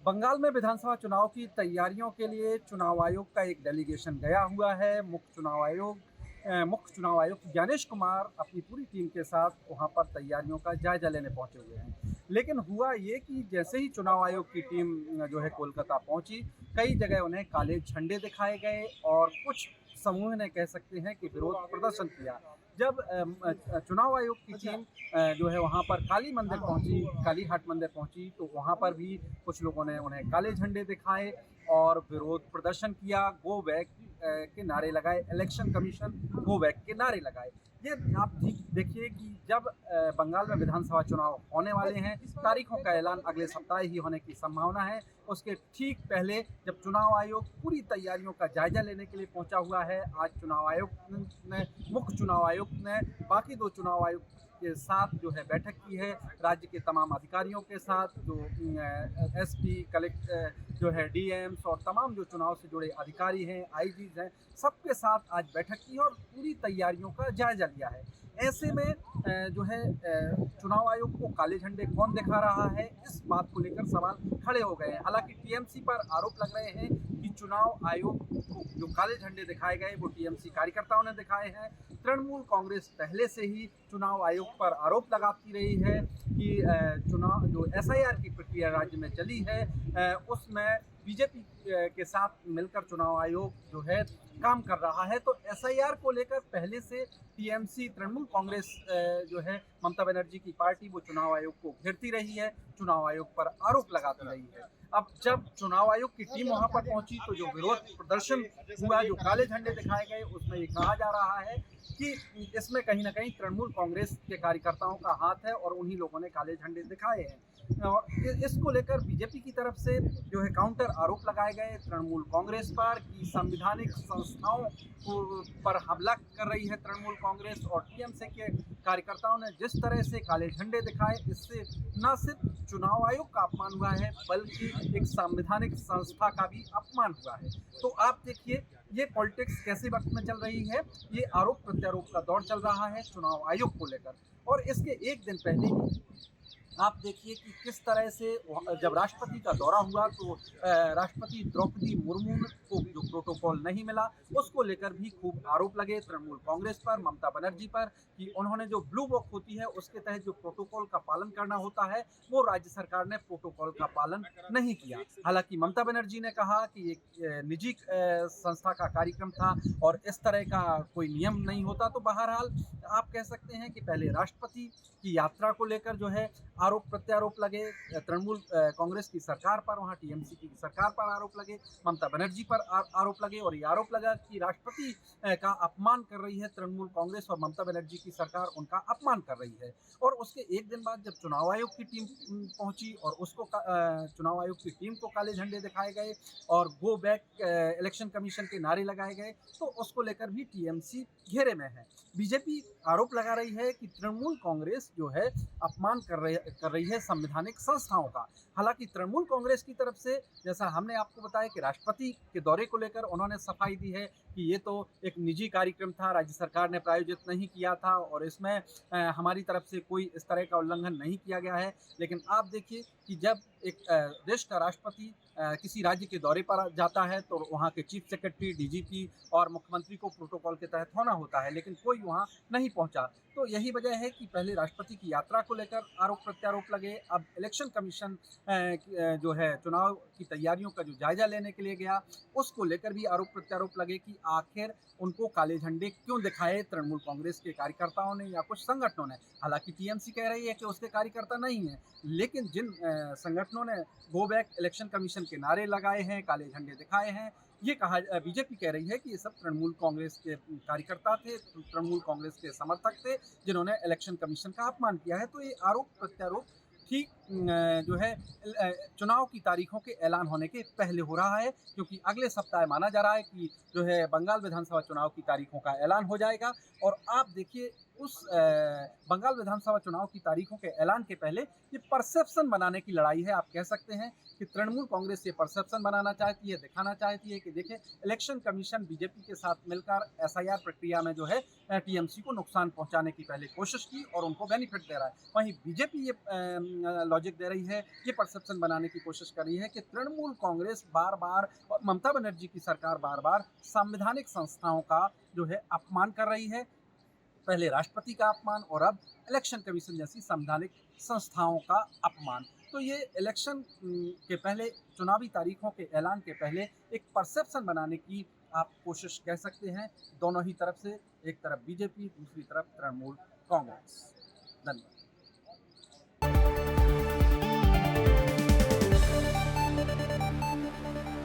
बंगाल में विधानसभा चुनाव की तैयारियों के लिए चुनाव आयोग का एक डेलीगेशन गया हुआ है। मुख्य चुनाव आयुक्त ज्ञानेश कुमार अपनी पूरी टीम के साथ वहां पर तैयारियों का जायजा लेने पहुंचे हुए हैं। लेकिन हुआ ये कि जैसे ही चुनाव आयोग की टीम जो है कोलकाता पहुंची, कई जगह उन्हें काले झंडे दिखाए गए और कुछ समूह ने कह सकते हैं कि विरोध प्रदर्शन किया। जब चुनाव आयोग की टीम जो है वहाँ पर काली हाट मंदिर पहुंची, तो वहाँ पर भी कुछ लोगों ने उन्हें काले झंडे दिखाए और विरोध प्रदर्शन किया। गो बैक के नारे लगाए, इलेक्शन कमीशन गो बैक के नारे लगाए। ये आप देखिए कि जब बंगाल में विधानसभा चुनाव होने वाले हैं, तारीखों का ऐलान अगले सप्ताह ही होने की संभावना है। उसके ठीक पहले जब चुनाव आयोग पूरी तैयारियों का जायजा लेने के लिए पहुंचा हुआ है, आज मुख्य चुनाव आयुक्त ने बाकी दो चुनाव आयुक्त के साथ जो है बैठक की है। राज्य के तमाम अधिकारियों के साथ, जो एसपी कलेक्टर जो है डीएम्स और तमाम जो चुनाव से जुड़े अधिकारी हैं, आईजीज हैं, सबके साथ आज बैठक की और पूरी तैयारियों का जायजा लिया है। ऐसे में जो है चुनाव आयोग को काले झंडे कौन दिखा रहा है, इस बात को लेकर सवाल खड़े हो गए हैं। हालांकि टीएमसी पर आरोप लग रहे हैं कि चुनाव आयोग को जो काले झंडे दिखाए गए वो टीएमसी कार्यकर्ताओं ने दिखाए हैं। तृणमूल कांग्रेस पहले से ही चुनाव आयोग पर आरोप लगाती रही है कि चुनाव जो एसआईआर की प्रक्रिया राज्य में चली है, उसमें बीजेपी के साथ मिलकर चुनाव आयोग जो है काम कर रहा है। तो एसआईआर को लेकर पहले से टीएमसी तृणमूल कांग्रेस जो है ममता बनर्जी की पार्टी, वो चुनाव आयोग को घेरती रही है, चुनाव आयोग पर आरोप लगाती रही है। अब जब चुनाव आयोग की टीम वहां पर पहुंची तो जो विरोध प्रदर्शन हुआ, जो काले झंडे दिखाए गए, उसमें ये कहा जा रहा है कि इसमें कहीं ना कहीं तृणमूल कांग्रेस के कार्यकर्ताओं का हाथ है और उन्हीं लोगों ने काले झंडे दिखाए हैं। इसको लेकर बीजेपी की तरफ से जो है काउंटर आरोप लगाए गए तृणमूल कांग्रेस पर कि संवैधानिक संस्थाओं पर हमला कर रही है तृणमूल कांग्रेस। और टीएमसी के कार्यकर्ताओं ने जिस तरह से काले झंडे दिखाए, इससे न सिर्फ चुनाव आयोग का अपमान हुआ है बल्कि एक संवैधानिक संस्था का भी अपमान हुआ है। तो आप देखिए ये पॉलिटिक्स कैसे वक्त में चल रही है। ये आरोप प्रत्यारोप का दौर चल रहा है चुनाव आयोग को लेकर। और इसके एक दिन पहले ही आप देखिए कि किस तरह से जब राष्ट्रपति का दौरा हुआ तो राष्ट्रपति द्रौपदी मुर्मू को जो प्रोटोकॉल नहीं मिला, उसको लेकर भी खूब आरोप लगे तृणमूल कांग्रेस पर, ममता बनर्जी पर, कि उन्होंने जो ब्लू बुक होती है उसके तहत जो प्रोटोकॉल का पालन करना होता है, वो राज्य सरकार ने प्रोटोकॉल का पालन नहीं किया। हालांकि ममता बनर्जी ने कहा कि एक निजी संस्था का कार्यक्रम था और इस तरह का कोई नियम नहीं होता। तो बहरहाल आप कह सकते हैं कि पहले राष्ट्रपति की यात्रा को लेकर जो है आरोप प्रत्यारोप लगे तृणमूल कांग्रेस की सरकार पर, वहाँ टीएमसी की सरकार पर आरोप लगे, ममता बनर्जी पर आरोप लगे। और ये आरोप लगा कि राष्ट्रपति का अपमान कर रही है तृणमूल कांग्रेस और ममता बनर्जी की सरकार उनका अपमान कर रही है। और उसके एक दिन बाद जब चुनाव आयोग की टीम पहुंची और उसको चुनाव आयोग की टीम को काले झंडे दिखाए गए और गो बैक इलेक्शन कमीशन के नारे लगाए गए, तो उसको लेकर भी टीएमसी घेरे में है। बीजेपी आरोप लगा रही है कि तृणमूल कांग्रेस जो है अपमान कर रही है संवैधानिक संस्थाओं का। हालांकि तृणमूल कांग्रेस की तरफ से, जैसा हमने आपको बताया कि राष्ट्रपति के दौरे को लेकर उन्होंने सफाई दी है कि ये तो एक निजी कार्यक्रम था, राज्य सरकार ने प्रायोजित नहीं किया था और इसमें हमारी तरफ से कोई इस तरह का उल्लंघन नहीं किया गया है। लेकिन आप देखिए कि जब एक देश का राष्ट्रपति किसी राज्य के दौरे पर जाता है तो वहाँ के चीफ सेक्रेटरी, डीजीपी और मुख्यमंत्री को प्रोटोकॉल के तहत होना होता है, लेकिन कोई वहाँ नहीं पहुँचा। तो यही वजह है कि पहले राष्ट्रपति की यात्रा को लेकर आरोप प्रत्यारोप लगे। अब इलेक्शन कमीशन जो है चुनाव की तैयारियों का जो जायजा लेने के लिए गया, उसको लेकर भी आरोप प्रत्यारोप लगे कि आखिर उनको काले झंडे क्यों दिखाए तृणमूल कांग्रेस के कार्यकर्ताओं ने या कुछ संगठनों ने। हालांकि टीएमसी कह रही है कि उसके कार्यकर्ता नहीं है, लेकिन जिन संगठनों ने गो बैक इलेक्शन कमीशन के नारे लगाए हैं, काले झंडे दिखाए हैं, ये कहा बीजेपी कह रही है कि ये सब तृणमूल कांग्रेस के कार्यकर्ता थे, तृणमूल कांग्रेस के समर्थक थे, जिन्होंने इलेक्शन कमीशन का अपमान किया है। तो ये आरोप प्रत्यारोप ठीक जो है चुनाव की तारीखों के ऐलान होने के पहले हो रहा है, क्योंकि अगले सप्ताह माना जा रहा है कि जो है बंगाल विधानसभा चुनाव की तारीखों का ऐलान हो जाएगा। और आप देखिए उस बंगाल विधानसभा चुनाव की तारीखों के ऐलान के पहले ये परसेप्शन बनाने की लड़ाई है। आप कह सकते हैं कि तृणमूल कांग्रेस ये परसेप्शन बनाना चाहती है, दिखाना चाहती है कि देखिए इलेक्शन कमीशन बीजेपी के साथ मिलकर एसआईआर प्रक्रिया में जो है टीएमसी को नुकसान पहुंचाने की पहले कोशिश की और उनको बेनिफिट दे रहा है। वहीं बीजेपी ये लॉजिक दे रही है, ये परसेप्शन बनाने की कोशिश कर रही है कि तृणमूल कांग्रेस बार बार और ममता बनर्जी की सरकार बार बार संवैधानिक संस्थाओं का जो है अपमान कर रही है। पहले राष्ट्रपति का अपमान और अब इलेक्शन कमीशन जैसी संवैधानिक संस्थाओं का अपमान। तो ये इलेक्शन के पहले, चुनावी तारीखों के ऐलान के पहले एक परसेप्शन बनाने की आप कोशिश कह सकते हैं दोनों ही तरफ से, एक तरफ बीजेपी, दूसरी तरफ तृणमूल कांग्रेस। धन्यवाद।